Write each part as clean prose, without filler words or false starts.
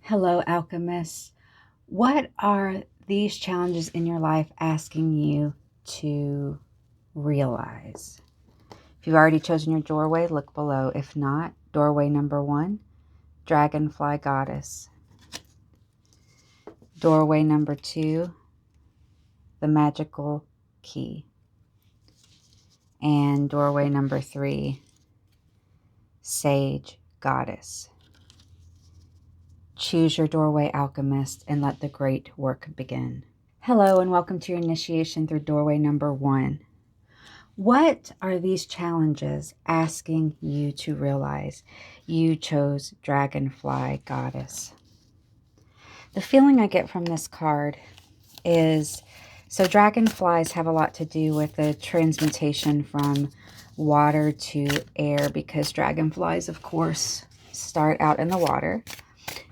Hello, Alchemists. What are these challenges in your life asking you to realize? If you've already chosen your doorway, look below. If not, doorway number 1, Dragonfly Goddess. Doorway number 2, the magical key. And doorway number 3, Sage Goddess. Choose your doorway, Alchemist, and let the great work begin. Hello, and welcome to your initiation through doorway number 1. What are these challenges asking you to realize? You chose Dragonfly Goddess. The feeling I get from this card is, so dragonflies have a lot to do with the transmutation from water to air, because dragonflies, of course, start out in the water.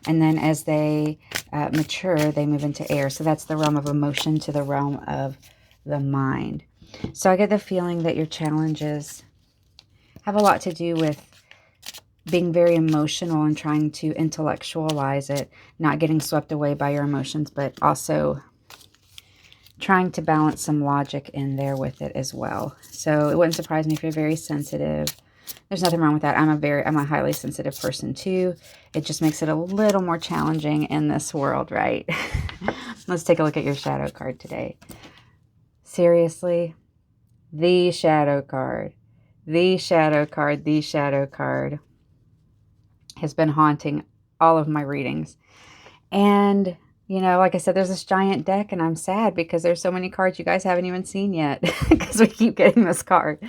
And then as they mature, they move into air. So that's the realm of emotion to the realm of the mind. So I get the feeling that your challenges have a lot to do with being very emotional and trying to intellectualize it, not getting swept away by your emotions, but also trying to balance some logic in there with it as well. So it wouldn't surprise me if you're very sensitive. There's nothing wrong with that. I'm a highly sensitive person too. It just makes it a little more challenging in this world, right? Let's take a look at your shadow card today. Seriously, the shadow card has been haunting all of my readings. And, like I said, there's this giant deck, and I'm sad because there's so many cards you guys haven't even seen yet because we keep getting this card.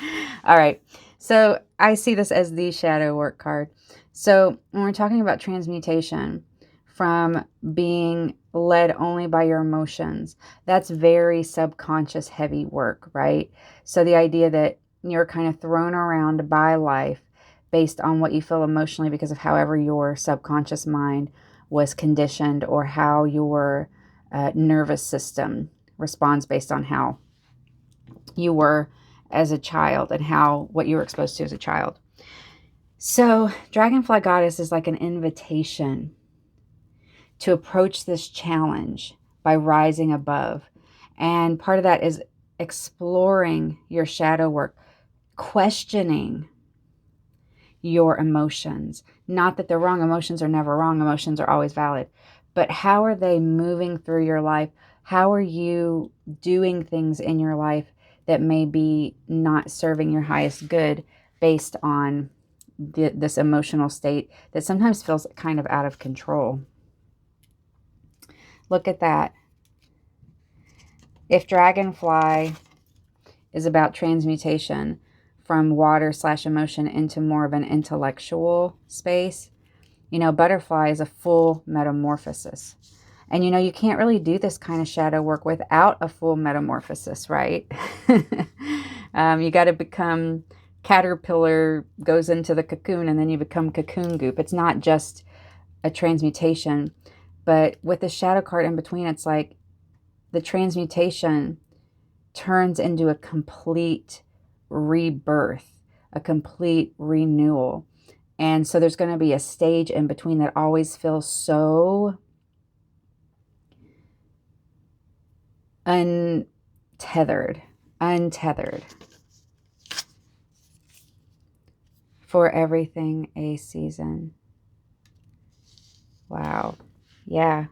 All right. So I see this as the shadow work card. So when we're talking about transmutation from being led only by your emotions, that's very subconscious heavy work, right? So the idea that you're kind of thrown around by life based on what you feel emotionally because of however your subconscious mind was conditioned, or how your nervous system responds based on how you were as a child and what you were exposed to as a child. So Dragonfly Goddess is like an invitation to approach this challenge by rising above. And part of that is exploring your shadow work, questioning your emotions. Not that they're wrong. Emotions are never wrong. Emotions are always valid. But how are they moving through your life? How are you doing things in your life that may be not serving your highest good based on this emotional state that sometimes feels kind of out of control? Look at that. If Dragonfly is about transmutation from water/emotion into more of an intellectual space, butterfly is a full metamorphosis. And you can't really do this kind of shadow work without a full metamorphosis, right? You got to become caterpillar, goes into the cocoon, and then you become cocoon goop. It's not just a transmutation, but with the shadow card in between, it's like the transmutation turns into a complete rebirth, a complete renewal. And so there's going to be a stage in between that always feels so untethered. For everything a season. Wow. Yeah.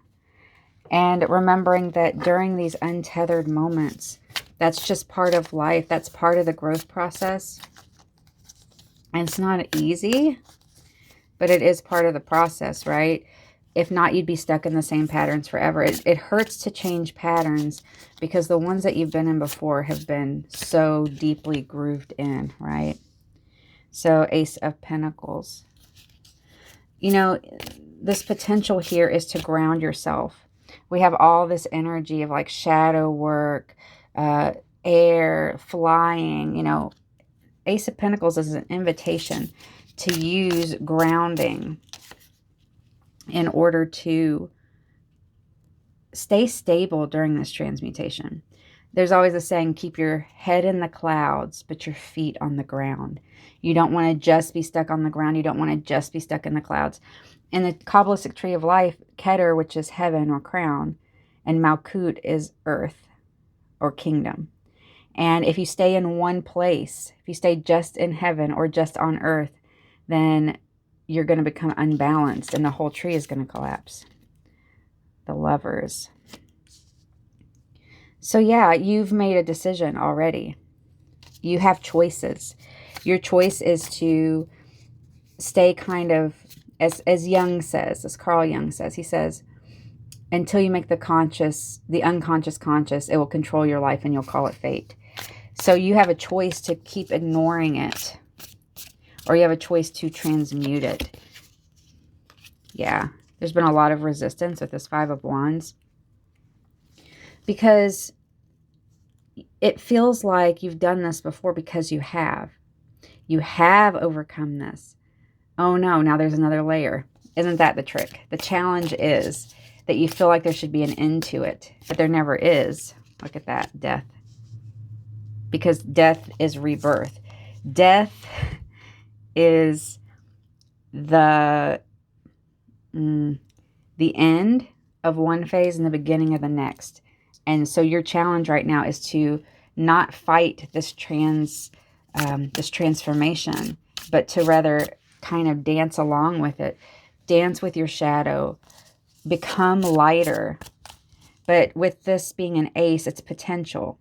And remembering that during these untethered moments, that's just part of life. That's part of the growth process. And it's not easy, but it is part of the process, right? If not, you'd be stuck in the same patterns forever. It hurts to change patterns because the ones that you've been in before have been so deeply grooved in, right? So Ace of Pentacles. This potential here is to ground yourself. We have all this energy of like shadow work, air, flying. Ace of Pentacles is an invitation to use grounding in order to stay stable during this transmutation. There's always a saying, keep your head in the clouds, but your feet on the ground. You don't want to just be stuck on the ground. You don't want to just be stuck in the clouds. In the Kabbalistic tree of life, Keter, which is heaven or crown, and Malkut is earth or kingdom. And if you stay in one place, if you stay just in heaven or just on earth, then you're going to become unbalanced and the whole tree is going to collapse. The Lovers. So yeah, you've made a decision already. You have choices. Your choice is to stay kind of, as Jung says, as Carl Jung says, he says, until you make the unconscious conscious, it will control your life and you'll call it fate. So you have a choice to keep ignoring it, or you have a choice to transmute it. Yeah, there's been a lot of resistance with this Five of Wands because it feels like you've done this before because you have. You have overcome this. Oh no, now there's another layer. Isn't that the trick? The challenge is that you feel like there should be an end to it, but there never is. Look at that, death. Because death is rebirth. Death is the end of one phase and the beginning of the next. And so your challenge right now is to not fight this transformation, but to rather kind of dance along with it. Dance with your shadow. Become lighter. But with this being an ace, it's potential.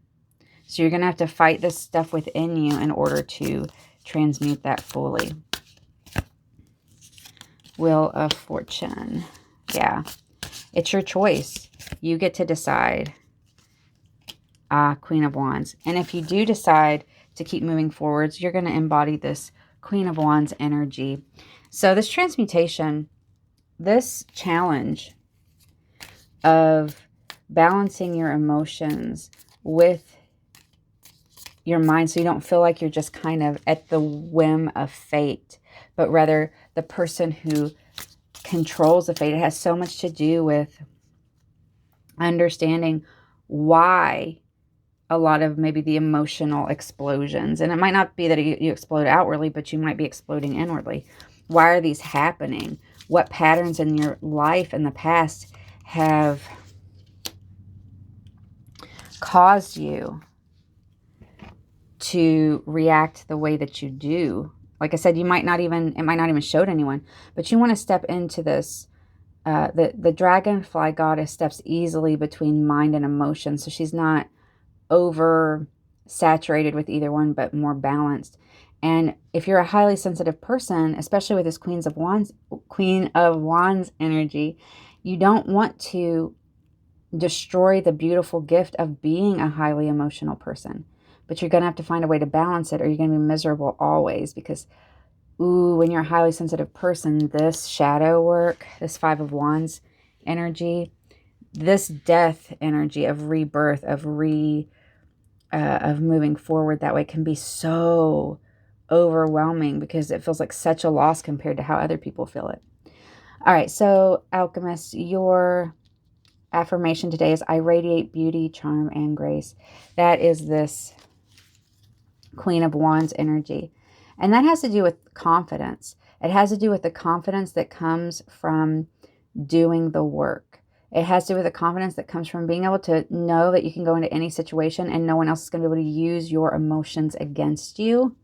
So you're going to have to fight this stuff within you in order to transmute that fully. Wheel of Fortune. Yeah. It's your choice. You get to decide. Queen of Wands. And if you do decide to keep moving forwards, you're going to embody this Queen of Wands energy. So this transmutation, this challenge of balancing your emotions with your mind so you don't feel like you're just kind of at the whim of fate, but rather the person who controls the fate. It has so much to do with understanding why a lot of maybe the emotional explosions. And it might not be that you explode outwardly, but you might be exploding inwardly. Why are these happening? What patterns in your life in the past have caused you to react the way that you do? Like I said, it might not even show to anyone, but you want to step into this. The Dragonfly goddess steps easily between mind and emotion. So she's not over saturated with either one, but more balanced. And if you're a highly sensitive person, especially with this Queen of Wands energy, you don't want to destroy the beautiful gift of being a highly emotional person. But you're going to have to find a way to balance it, or you're going to be miserable always. Because, when you're a highly sensitive person, this shadow work, this Five of Wands energy, this death energy of rebirth, of moving forward that way can be so overwhelming because it feels like such a loss compared to how other people feel it. All right, so Alchemist, your affirmation today is I radiate beauty, charm, and grace. That is this Queen of Wands energy. And that has to do with confidence. It has to do with the confidence that comes from doing the work. It has to do with the confidence that comes from being able to know that you can go into any situation and no one else is going to be able to use your emotions against you.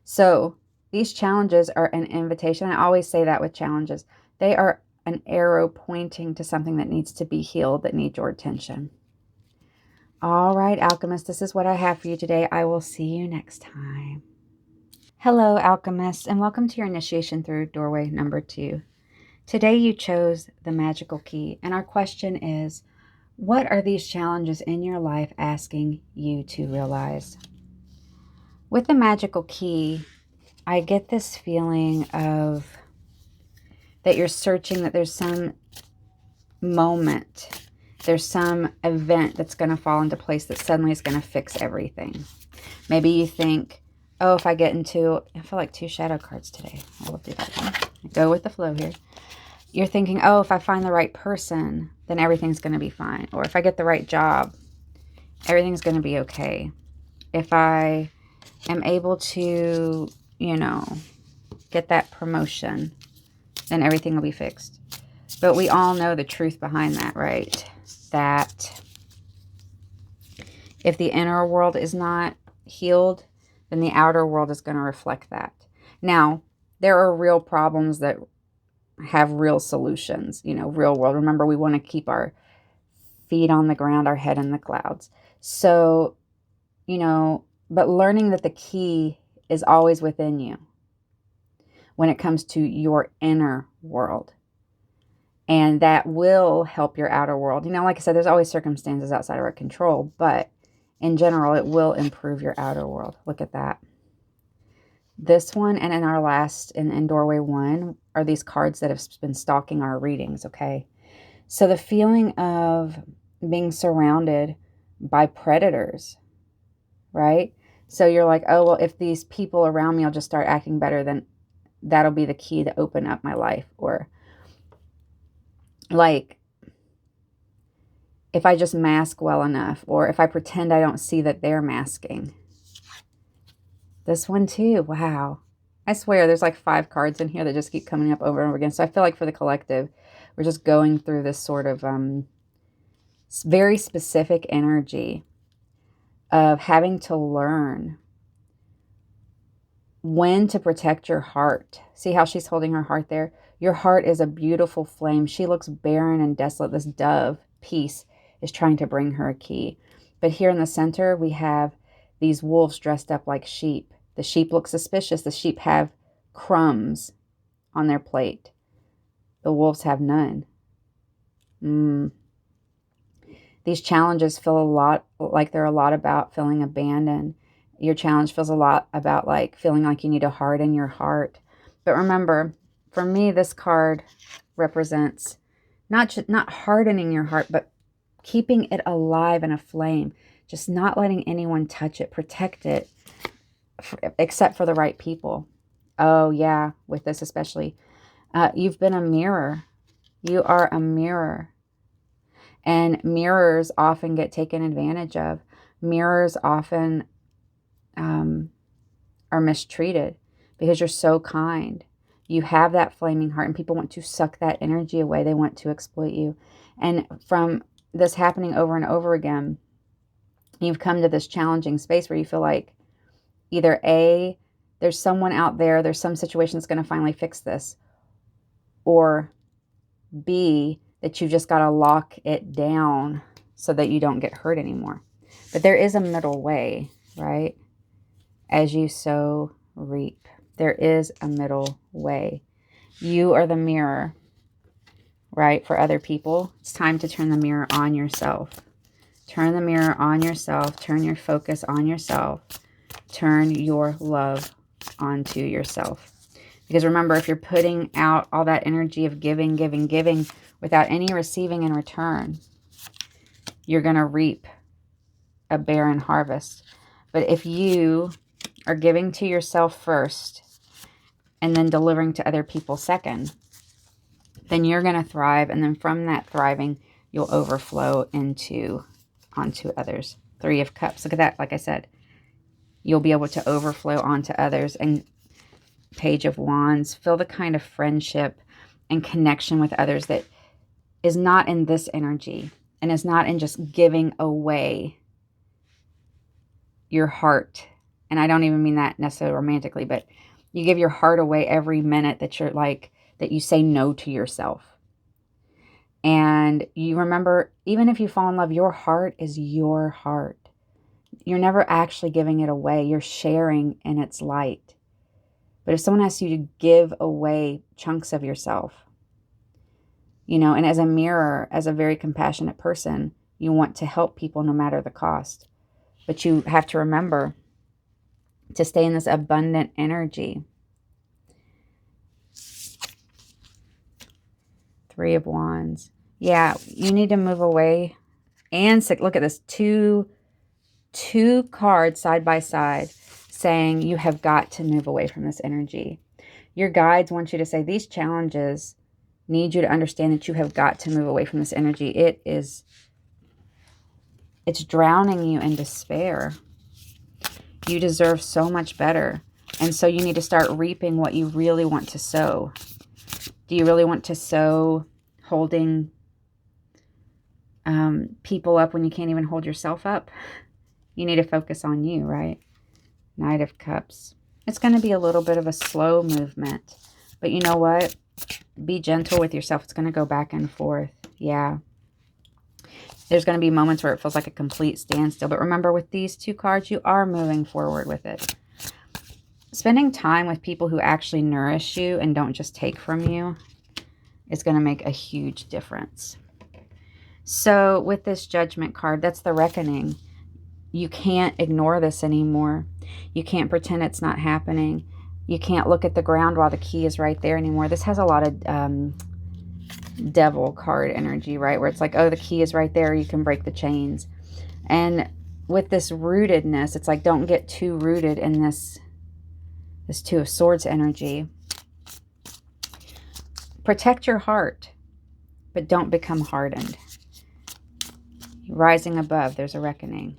So these challenges are an invitation. I always say that with challenges. They are an arrow pointing to something that needs to be healed, that needs your attention. All right, Alchemist, this is what I have for you today. I will see you next time. Hello, Alchemist, and welcome to your initiation through doorway number 2. Today you chose the magical key, and our question is, what are these challenges in your life asking you to realize? With the magical key, I get this feeling of that you're searching, that there's some moment, there's some event that's going to fall into place that suddenly is going to fix everything. Maybe you think, oh, if I get into, I feel like 2 shadow cards today. I will do that one. Go with the flow here. You're thinking, oh, if I find the right person, then everything's going to be fine. Or if I get the right job, everything's going to be okay. If I am able to, get that promotion, then everything will be fixed. But we all know the truth behind that, right? That if the inner world is not healed, then the outer world is going to reflect that. Now, there are real problems that have real solutions, you know, real world. Remember, we want to keep our feet on the ground, our head in the clouds. So, you know, but learning that the key is always within you when it comes to your inner world. And that will help your outer world. You know, like I said, there's always circumstances outside of our control, but in general, it will improve your outer world. Look at that. This one and in our last, in Doorway 1, are these cards that have been stalking our readings, okay? So the feeling of being surrounded by predators, right? So you're like, oh, well, if these people around me will just start acting better, then that'll be the key to open up my life. Or like, if I just mask well enough, or if I pretend I don't see that they're masking. This one too, wow. I swear there's like 5 cards in here that just keep coming up over and over again. So I feel like for the collective, we're just going through this sort of very specific energy of having to learn when to protect your heart. See how she's holding her heart there? Your heart is a beautiful flame. She looks barren and desolate. This dove, peace, is trying to bring her a key. But here in the center, we have these wolves dressed up like sheep. The sheep look suspicious. The sheep have crumbs on their plate. The wolves have none. These challenges feel a lot like they're a lot about feeling abandoned. Your challenge feels a lot about like feeling like you need to harden your heart. But remember, for me, this card represents not hardening your heart, but keeping it alive and aflame. Just not letting anyone touch it, protect it, except for the right people. Oh yeah, with this especially. You've been a mirror. You are a mirror. And mirrors often get taken advantage of. Mirrors often are mistreated because you're so kind. You have that flaming heart and people want to suck that energy away. They want to exploit you. And from this happening over and over again, you've come to this challenging space where you feel like either A, there's someone out there, there's some situation that's going to finally fix this, or B, that you've just got to lock it down so that you don't get hurt anymore. But there is a middle way, right? As you sow, reap. There is a middle way. You are the mirror, right, for other people. It's time to turn the mirror on yourself. Turn the mirror on yourself. Turn your focus on yourself. Turn your love onto yourself. Because remember, if you're putting out all that energy of giving, giving, giving without any receiving in return, you're going to reap a barren harvest. But if you are giving to yourself first and then delivering to other people second, then you're going to thrive. And then from that thriving, you'll overflow onto others. 3 of Cups. Look at that. Like I said, you'll be able to overflow onto others. And Page of Wands. Feel the kind of friendship and connection with others that is not in this energy and is not in just giving away your heart. And I don't even mean that necessarily romantically, but you give your heart away every minute that you're like, that you say no to yourself. And you remember, even if you fall in love, your heart is your heart. You're never actually giving it away. You're sharing in its light. But if someone asks you to give away chunks of yourself, you know, and as a mirror, as a very compassionate person, you want to help people no matter the cost. But you have to remember to stay in this abundant energy. 3 of Wands. Yeah, you need to move away. And look at this. Two cards side by side saying you have got to move away from this energy. Your guides want you to say these challenges need you to understand that you have got to move away from this energy. It's drowning you in despair. You deserve so much better. And so you need to start reaping what you really want to sow. Do you really want to sow holding people up when you can't even hold yourself up? You need to focus on you, right? Knight of Cups. It's going to be a little bit of a slow movement. But you know what? Be gentle with yourself. It's going to go back and forth. Yeah. There's going to be moments where it feels like a complete standstill. But remember, with these two cards, you are moving forward with it. Spending time with people who actually nourish you and don't just take from you is going to make a huge difference. So with this Judgment card, that's the reckoning. You can't ignore this anymore. You can't pretend it's not happening. You can't look at the ground while the key is right there anymore. This has a lot of devil card energy, right? Where it's like, oh, the key is right there. You can break the chains. And with this rootedness, it's like, don't get too rooted in this Two of Swords energy. Protect your heart, but don't become hardened. Rising above, there's a reckoning.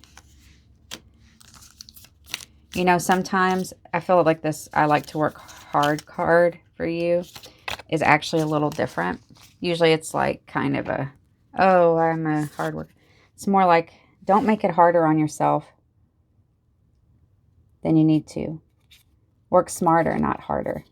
You know, sometimes I feel like this I like to work hard card for you is actually a little different. Usually it's like kind of a, oh, I'm a hard worker. It's more like, don't make it harder on yourself than you need to. Work smarter, not harder.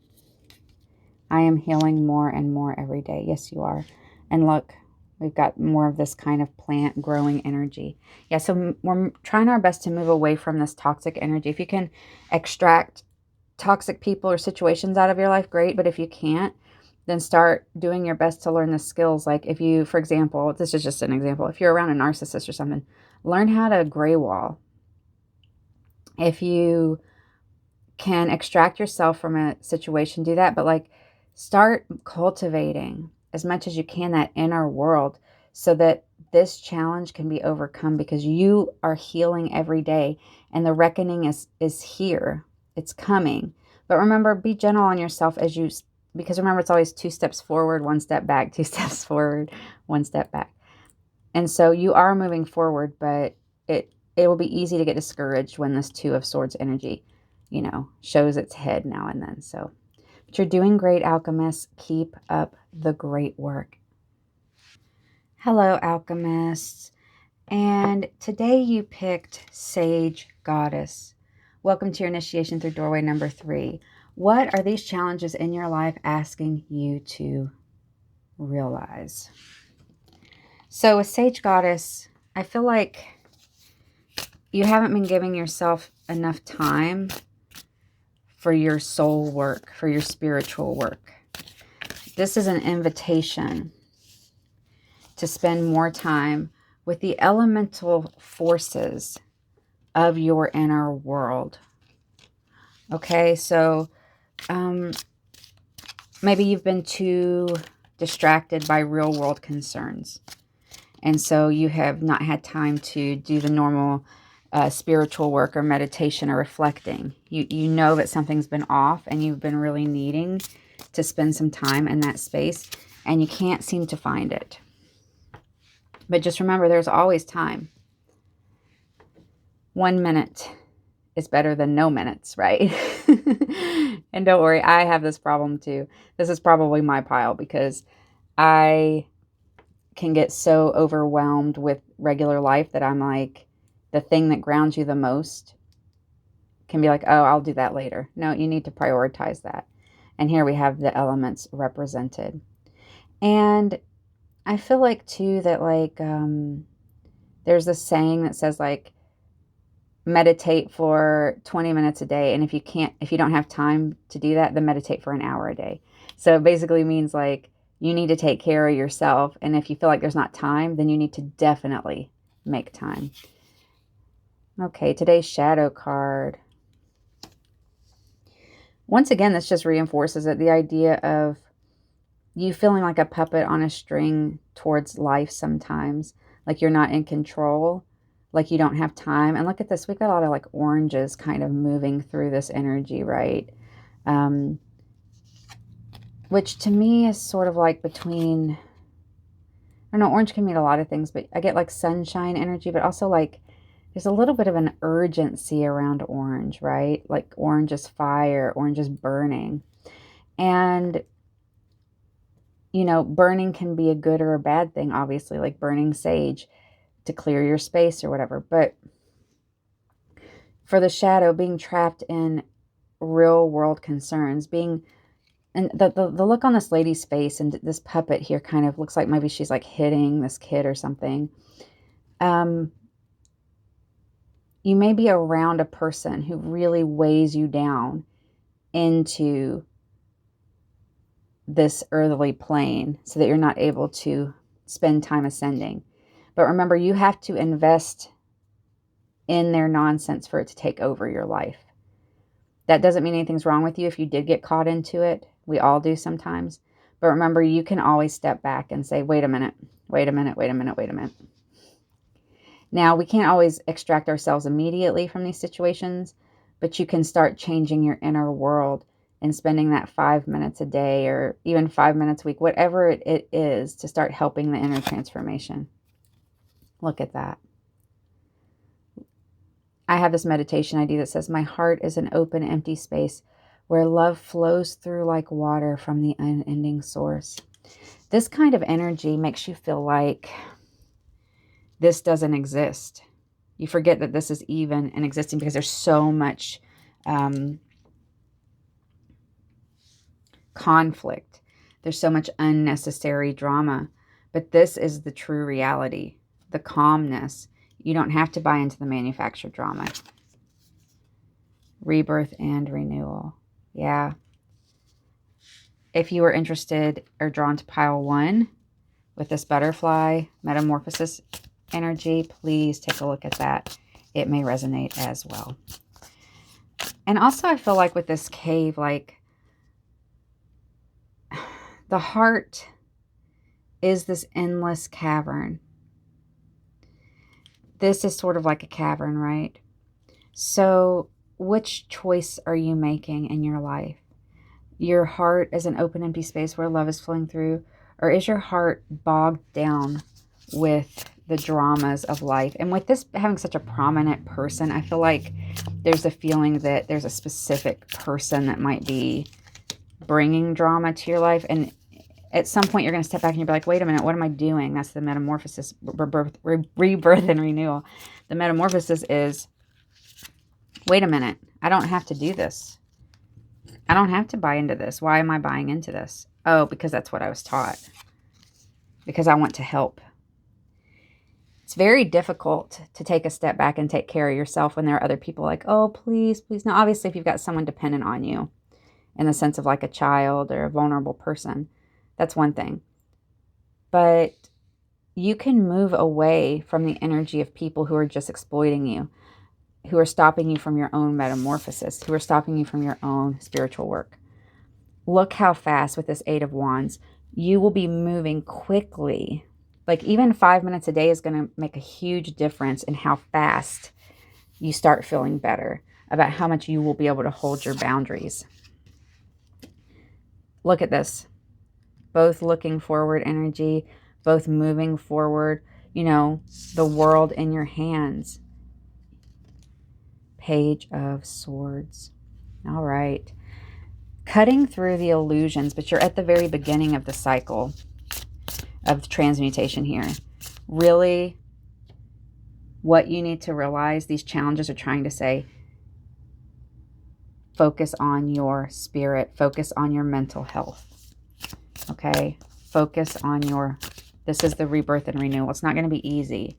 I am healing more and more every day. Yes, you are. And look, we've got more of this kind of plant growing energy. Yeah, so we're trying our best to move away from this toxic energy. If you can extract toxic people or situations out of your life, great. But if you can't, then start doing your best to learn the skills. Like if you, for example, this is just an example. If you're around a narcissist or something, learn how to gray wall. If you can extract yourself from a situation, do that. But like, start cultivating as much as you can that inner world so that this challenge can be overcome, because you are healing every day and the reckoning is here. It's coming. But remember, be gentle on yourself as you, because remember, it's always 2 steps forward, 1 step back, 2 steps forward, 1 step back. And so you are moving forward, but it will be easy to get discouraged when this Two of Swords energy, you know, shows its head now and then. So, but you're doing great, Alchemists. Keep up the great work. Hello, Alchemists. And today you picked Sage Goddess. Welcome to your initiation through doorway number 3. What are these challenges in your life asking you to realize? So with Sage Goddess, I feel like you haven't been giving yourself enough time for your soul work, for your spiritual work. This is an invitation to spend more time with the elemental forces of your inner world. Okay, so maybe you've been too distracted by real world concerns. And so you have not had time to do the normal spiritual work or meditation or reflecting. You know that something's been off and you've been really needing to spend some time in that space and you can't seem to find it. But just remember, there's always time. 1 minute is better than no minutes, right? And don't worry, I have this problem too. This is probably my pile because I can get so overwhelmed with regular life that I'm like, the thing that grounds you the most can be like, oh, I'll do that later. No, you need to prioritize that. And here we have the elements represented. And I feel like too that like there's this saying that says like meditate for 20 minutes a day, and if you don't have time to do that, then meditate for an hour a day. So it basically means like you need to take care of yourself, and if you feel like there's not time, then you need to definitely make time. Okay, today's shadow card. Once again, this just reinforces it, the idea of you feeling like a puppet on a string towards life sometimes, like you're not in control, like you don't have time. And look at this, we've got a lot of like oranges kind of moving through this energy, right? Which to me is sort of like between, I don't know, orange can mean a lot of things, but I get like sunshine energy, but also like there's a little bit of an urgency around orange, right? Like orange is fire, orange is burning. And you know, burning can be a good or a bad thing, obviously, like burning sage to clear your space or whatever. But for the shadow, being trapped in real world concerns, being, and the look on this lady's face, and this puppet here kind of looks like maybe she's like hitting this kid or something. You may be around a person who really weighs you down into this earthly plane so that you're not able to spend time ascending. But remember, you have to invest in their nonsense for it to take over your life. That doesn't mean anything's wrong with you if you did get caught into it. We all do sometimes. But remember, you can always step back and say, wait a minute, wait a minute, wait a minute, wait a minute. Now, we can't always extract ourselves immediately from these situations, but you can start changing your inner world and spending that 5 minutes a day or even 5 minutes a week, whatever it is, to start helping the inner transformation. Look at that. I have this meditation idea that says, my heart is an open, empty space where love flows through like water from the unending source. This kind of energy makes you feel like this doesn't exist. You forget that this is even and existing because there's so much conflict. There's so much unnecessary drama. But this is the true reality, the calmness. You don't have to buy into the manufactured drama. Rebirth and renewal. Yeah. If you are interested or drawn to pile 1 with this butterfly metamorphosis energy, please take a look at that. It may resonate as well. And also, I feel like with this cave, like the heart is this endless cavern. This is sort of like a cavern, right? So which choice are you making in your life? Your heart is an open, empty space where love is flowing through, or is your heart bogged down with the dramas of life? And with this having such a prominent person, I feel like there's a feeling that there's a specific person that might be bringing drama to your life. And at some point you're going to step back and you'll be like, wait a minute, what am I doing? That's the metamorphosis, rebirth and renewal. The metamorphosis is, wait a minute, I don't have to do this. I don't have to buy into this. Why am I buying into this? Oh, because that's what I was taught. Because I want to help. It's very difficult to take a step back and take care of yourself when there are other people like, oh, please, please. Now, obviously, if you've got someone dependent on you in the sense of like a child or a vulnerable person, that's one thing. But you can move away from the energy of people who are just exploiting you, who are stopping you from your own metamorphosis, who are stopping you from your own spiritual work. Look how fast with this 8 of Wands, you will be moving quickly. Like even 5 minutes a day is going to make a huge difference in how fast you start feeling better about how much you will be able to hold your boundaries. Look at this. Both looking forward energy, both moving forward, you know, the world in your hands. Page of Swords. All right. Cutting through the illusions, but you're at the very beginning of the cycle of transmutation here. Really, what you need to realize, these challenges are trying to say, focus on your spirit, focus on your mental health. Okay? Focus on this is the rebirth and renewal. It's not going to be easy,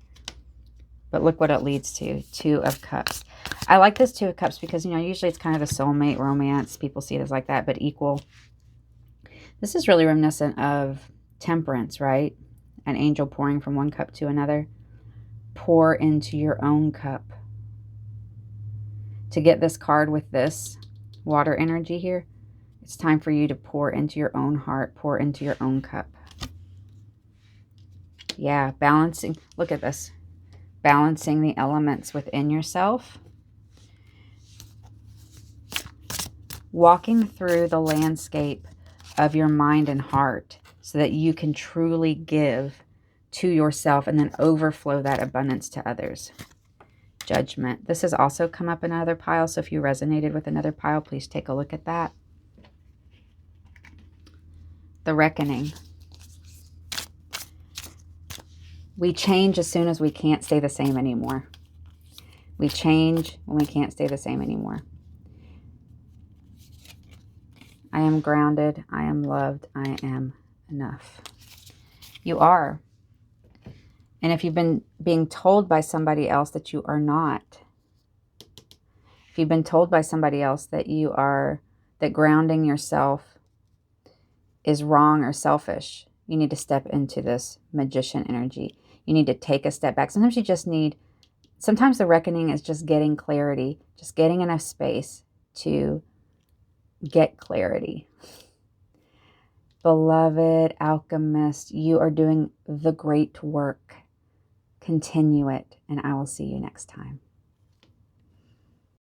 but look what it leads to. 2 of Cups. I like this 2 of Cups because, you know, usually it's kind of a soulmate romance. People see it as like that, but equal. This is really reminiscent of Temperance, right? An angel pouring from one cup to another. Pour into your own cup. To get this card with this water energy here, it's time for you to pour into your own heart, pour into your own cup. Yeah, balancing. Look at this. Balancing the elements within yourself. Walking through the landscape of your mind and heart so that you can truly give to yourself and then overflow that abundance to others. Judgment. This has also come up in another pile, so if you resonated with another pile, please take a look at that. The Reckoning. We change as soon as we can't stay the same anymore. We change when we can't stay the same anymore. I am grounded. I am loved. I am enough. You are. And if you've been being told by somebody else that you are not, if you've been told by somebody else that you are, that grounding yourself is wrong or selfish, you need to step into this magician energy. You need to take a step back. Sometimes you just need, sometimes the reckoning is just getting clarity, just getting enough space to get clarity. Beloved alchemist, you are doing the great work. Continue it, and I will see you next time.